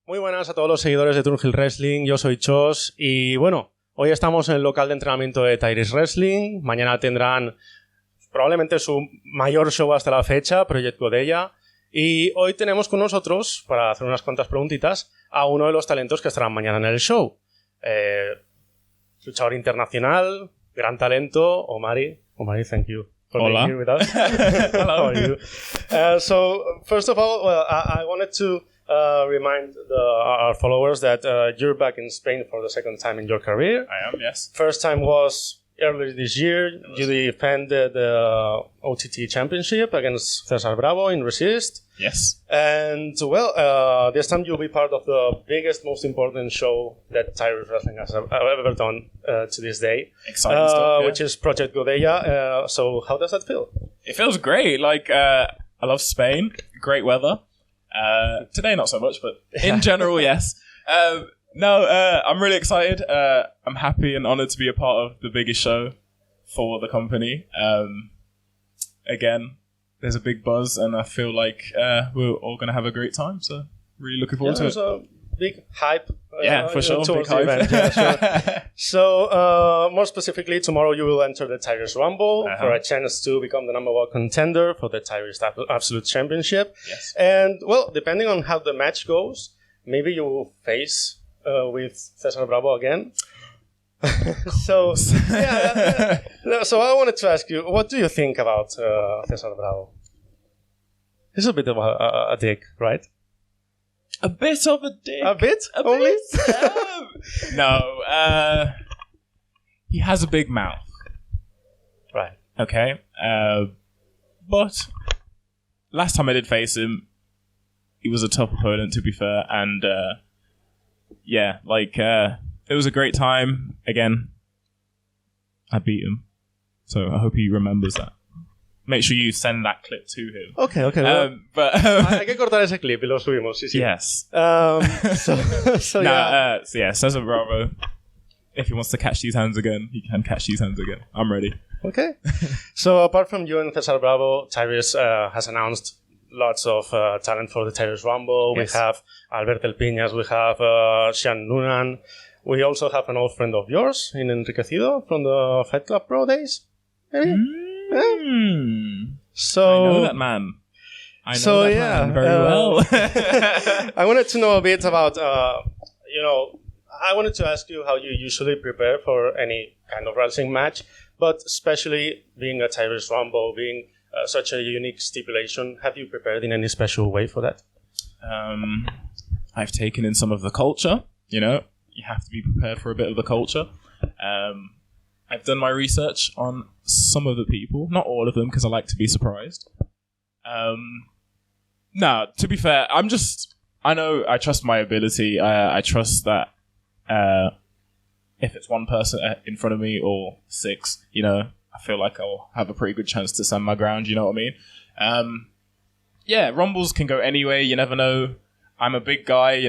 Muy buenas a todos los seguidores de Turnhill Wrestling, yo soy Chos y bueno, hoy estamos en el local de entrenamiento de Tyris Wrestling, mañana tendrán probablemente su mayor show hasta la fecha, Project Godella, y hoy tenemos con nosotros, para hacer unas cuantas preguntitas, a uno de los talentos que estarán mañana en el show. Luchador internacional, gran talento, Omari. Omari, thank you for being here with us. Hello. How are you? So, first of all, I wanted to remind our followers that you're back in Spain for the second time in your career. I am, yes. First time was earlier this year. You defended the OTT championship against Cesar Bravo in Resist. Yes. And, well, this time you'll be part of the biggest, most important show that Tyris Wrestling has ever done to this day. Exciting stuff, yeah. Which is Project Godella. So how does that feel? It feels great. I love Spain. Great weather. Today, not so much, but in general, yes. I'm really excited. I'm happy and honoured to be a part of the biggest show for the company. Again, there's a big buzz, and I feel like we're all going to have a great time. So, really looking forward to it. There's a big hype. For sure. Big hype. Event. Yeah, sure. So, more specifically, tomorrow you will enter the Tyris Rumble for a chance to become the number one contender for the Tyris Absolute Championship. Yes. And, well, depending on how the match goes, maybe you will face with Cesar Bravo again. So, so I wanted to ask you, what do you think about Cesar Bravo? He's a bit of a dick, right? A bit of a dick. A bit? Only? No. He has a big mouth. Right. Okay. But last time I did face him, he was a tough opponent, to be fair. And, it was a great time. Again, I beat him. So I hope he remembers that. Make sure you send that clip to him. Okay. Hay que cortar ese clip y lo subimos. Sí. Yes. Cesar Bravo, if he wants to catch these hands again, he can catch these hands again. I'm ready. Okay. So apart from you and Cesar Bravo, Tyris has announced lots of talent for the Tyris Rumble. Yes. We have Albert El Piñas, we have Sean Noonan. We also have an old friend of yours in Enriquecido from the Fight Club Pro days. Maybe? So, I know that man. Man very well. I wanted to know a bit about, I wanted to ask you how you usually prepare for any kind of wrestling match, but especially being a Tyris Rumble, being such a unique stipulation, have you prepared in any special way for that? I've taken in some of the culture, You have to be prepared for a bit of the culture. I've done my research on some of the people, not all of them, because I like to be surprised. To be fair, I trust my ability. I trust that if it's one person in front of me or six, I feel like I'll have a pretty good chance to stand my ground, you know what I mean? Rumbles can go anyway, you never know. I'm a big guy,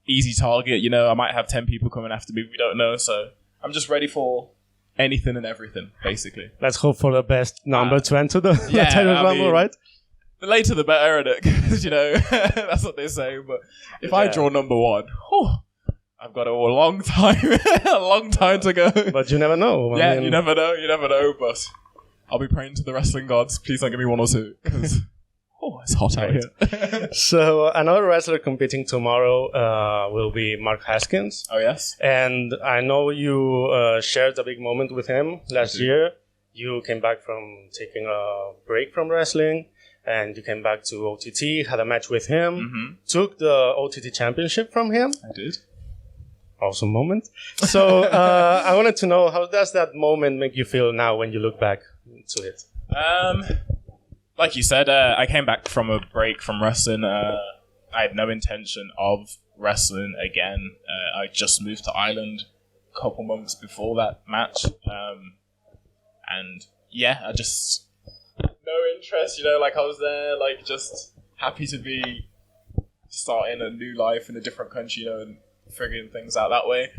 easy target, I might have 10 people coming after me, we don't know, so I'm just ready for anything and everything, basically. Let's hope for the best number to enter the Tyris Rumble, right? The later the better, innit? Because, that's what they say, but if I draw number one, I've got a long time to go. But you never know. I mean, you never know, but I'll be praying to the wrestling gods, please don't give me one or two, because it's hot out here. So another wrestler competing tomorrow will be Mark Haskins. Oh, yes. And I know you shared a big moment with him last year. You came back from taking a break from wrestling, and you came back to OTT, had a match with him, took the OTT championship from him. I did. Awesome moment. So I wanted to know, how does that moment make you feel now when you look back to it? Like you said, I came back from a break from wrestling. I had no intention of wrestling again. I just moved to Ireland a couple months before that match. I just... No interest, I was there, just happy to be starting a new life in a different country, and figuring things out that way.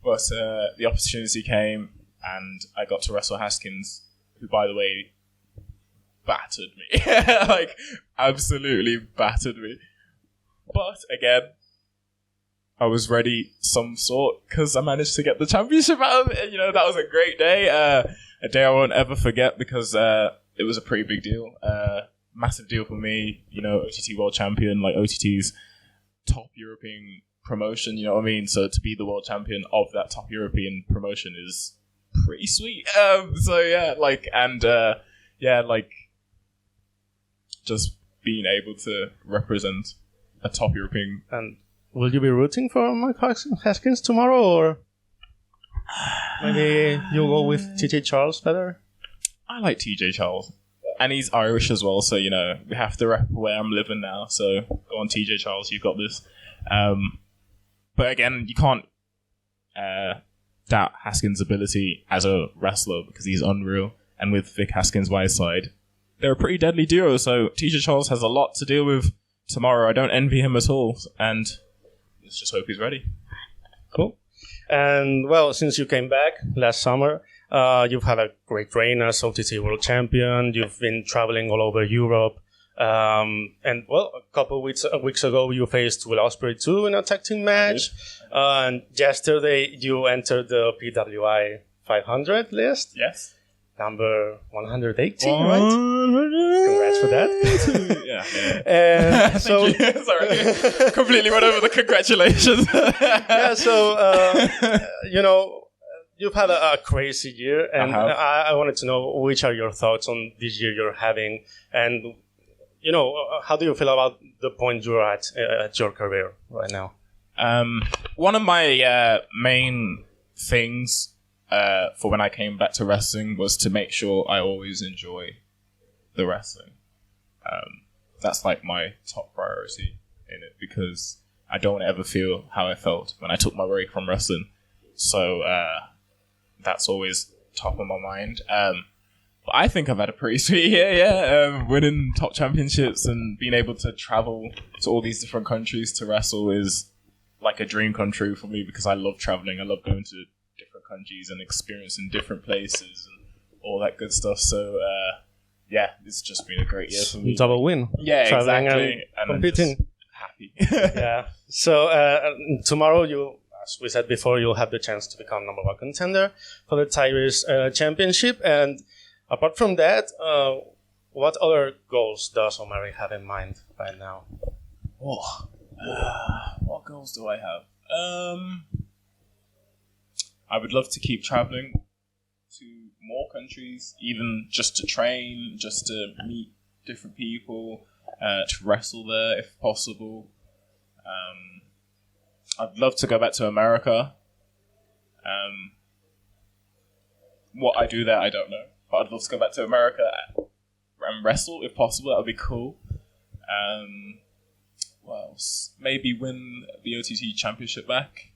But the opportunity came, and I got to wrestle Haskins, who, by the way, battered me. Absolutely battered me. But again, I was ready some sort because I managed to get the championship out of it. You know, that was a great day. A day I won't ever forget because it was a pretty big deal. Massive deal for me. You know, OTT World Champion, like OTT's top European promotion. You know what I mean? So to be the world champion of that top European promotion is pretty sweet. So yeah, like, and yeah, like just being able to represent a top European. And will you be rooting for Mike Haskins tomorrow, or maybe you'll go with TJ Charles better? I like TJ Charles, and he's Irish as well, so you know we have to rep where I'm living now. So go on, TJ Charles, you've got this. But again, you can't doubt Haskins' ability as a wrestler because he's unreal. And with Vic Haskins by his side, they're a pretty deadly duo. So TJ Charles has a lot to deal with tomorrow. I don't envy him at all, and let's just hope he's ready. Cool. And well, since you came back last summer, you've had a great reign as OTT World Champion. You've been traveling all over Europe. And well, a couple weeks ago, you faced Will Ospreay 2 in a tag team match. And yesterday, you entered the PWI 500 list. Yes. Number 118, right? Congrats for that. Yeah. So, sorry, completely went over the congratulations. Yeah. So, you know, you've had a crazy year, and I wanted to know which are your thoughts on this year you're having, and you know, how do you feel about the point you're at your career right now? One of my main things for when I came back to wrestling was to make sure I always enjoy the wrestling. That's like my top priority in it because I don't ever feel how I felt when I took my break from wrestling. So that's always top of my mind. But I think I've had a pretty sweet year, winning top championships and being able to travel to all these different countries to wrestle is like a dream come true for me because I love traveling. I love going to different countries and experiencing different places and all that good stuff. So, yeah, it's just been a great year for me. Double win. Yeah, traveling exactly. And competing. Happy. Yeah. So, tomorrow, as we said before, you'll have the chance to become number one contender for the Tyris Championship. And apart from that, what other goals does Omari have in mind right now? What goals do I have? I would love to keep traveling to more countries, even just to train, just to meet different people, to wrestle there if possible. I'd love to go back to America. What I do there, I don't know. But I'd love to go back to America and wrestle if possible. That would be cool. What else? Maybe win the OTT Championship back.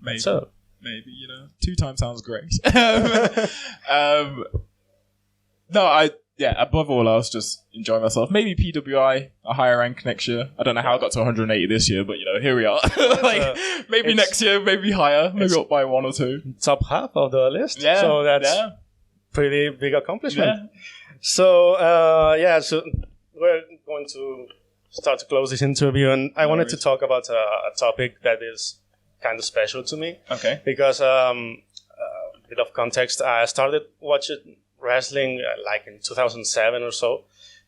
Maybe. So. Maybe, you know. 2 times sounds great. Above all else, just enjoy myself. Maybe PWI, a higher rank next year. I don't know how I got to 180 this year, but, you know, here we are. Maybe next year, maybe higher. Maybe up by 1 or 2. Top half of the list. Yeah. So that's pretty big accomplishment. Yeah. So, so we're going to start to close this interview, and I wanted to talk about a topic that is kind of special to me. Okay. Because, a bit of context, I started watching wrestling like in 2007 or so,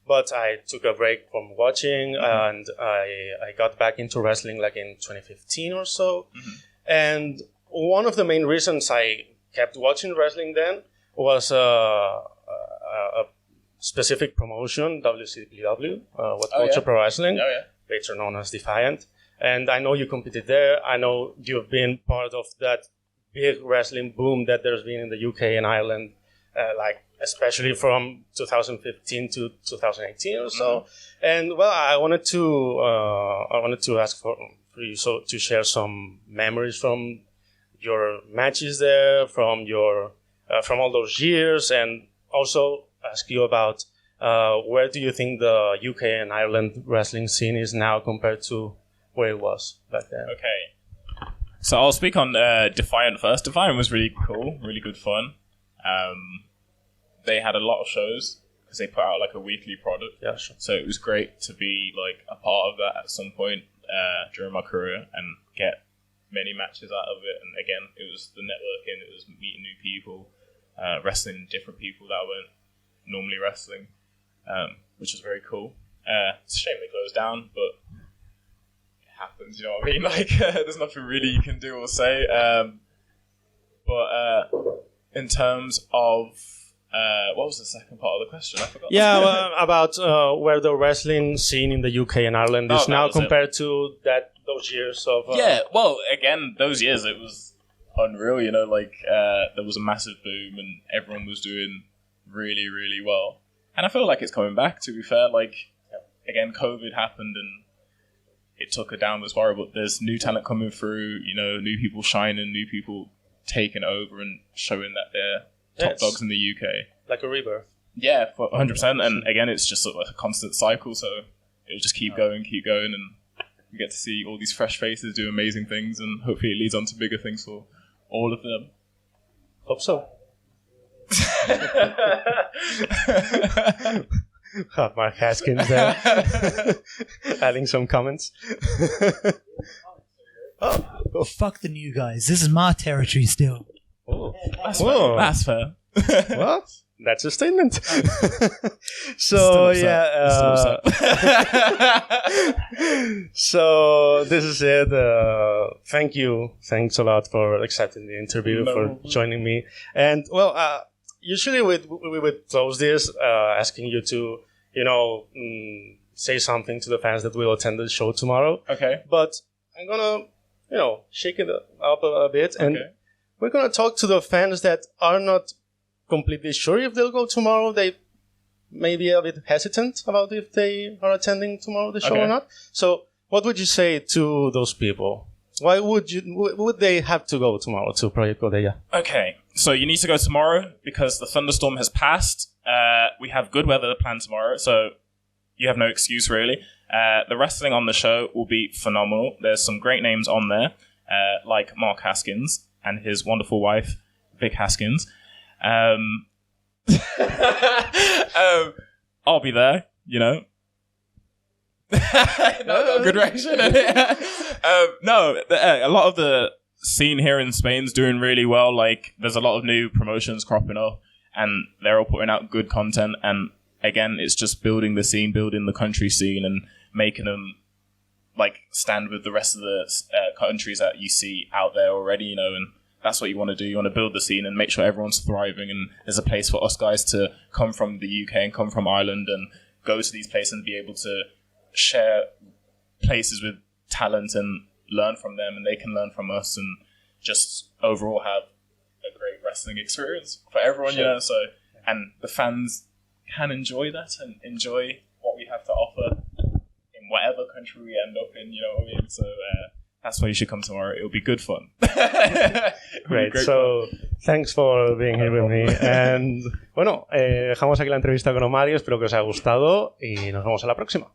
but I took a break from watching, and I got back into wrestling like in 2015 or so. And one of the main reasons I kept watching wrestling then was a specific promotion, WCW, What Culture Pro Wrestling, later known as Defiant. And I know you competed there. I know you've been part of that big wrestling boom that there's been in the UK and Ireland, like especially from 2015 to 2018 or so. And well, I wanted to ask for you to share some memories from your matches there, from all those years, and also ask you about where do you think the UK and Ireland wrestling scene is now compared to where it was back then. Okay. So I'll speak on Defiant first. Defiant was really cool, really good fun. They had a lot of shows because they put out like a weekly product. Yeah, sure. So it was great to be like a part of that at some point. during my career and get many matches out of it. And again, it was the networking, it was meeting new people, wrestling different people that I weren't normally wrestling, which was very cool. It's a shame they closed down, but it happens, you know what I mean? Like, there's nothing really you can do or say. But in terms of what was the second part of the question? I forgot. Yeah, well, about where the wrestling scene in the UK and Ireland is now compared to those years of... Yeah, well, again, those years, it was unreal, you know, like, there was a massive boom and everyone was doing really, really well. And I feel like it's coming back, to be fair. Like, again, COVID happened and it took a downward spiral, but there's new talent coming through, you know, new people shining, new people taking over and showing that they're top dogs in the UK. Like a rebirth. Yeah, for 100%. And again, it's just sort of a constant cycle, so it'll just keep going, and you get to see all these fresh faces do amazing things, and hopefully it leads on to bigger things for all of them. Hope so. Mark Haskins there. Adding some comments. Oh, fuck the new guys. This is my territory still. Oh. That's fair. Well, that's a statement. So, yeah. So, this is it. Thank you. Thanks a lot for accepting the interview, for joining me. And, well, usually we would close this asking you to, you know, say something to the fans that will attend the show tomorrow. Okay. But I'm going to, you know, shake it up a bit. And we're going to talk to the fans that are not completely sure if they'll go tomorrow. They may be a bit hesitant about if they are attending tomorrow the show or not. So what would you say to those people? Why would they have to go tomorrow to Project Godella? Okay, so you need to go tomorrow because the thunderstorm has passed. We have good weather planned tomorrow, so you have no excuse really. The wrestling on the show will be phenomenal. There's some great names on there, like Mark Haskins and his wonderful wife, Vic Haskins. I'll be there, you know. No, good reaction. A lot of the scene here in Spain's doing really well. Like, there's a lot of new promotions cropping up, and they're all putting out good content. And again, it's just building the scene, building the country scene, and making them like stand with the rest of the countries that you see out there already. You know, and that's what you want to do. You want to build the scene and make sure everyone's thriving, and there's a place for us guys to come from the UK and come from Ireland and go to these places and be able to share places with talent and learn from them, and they can learn from us, and just overall have a great wrestling experience for everyone, you know. So, and the fans can enjoy that and enjoy what we have to offer in whatever country we end up in, you know what I mean? So, that's why you should come tomorrow. It'll be good fun. Great. So, thanks for being here with me. And, bueno, dejamos aquí la entrevista con Omari. Espero que os haya gustado y nos vemos a la próxima.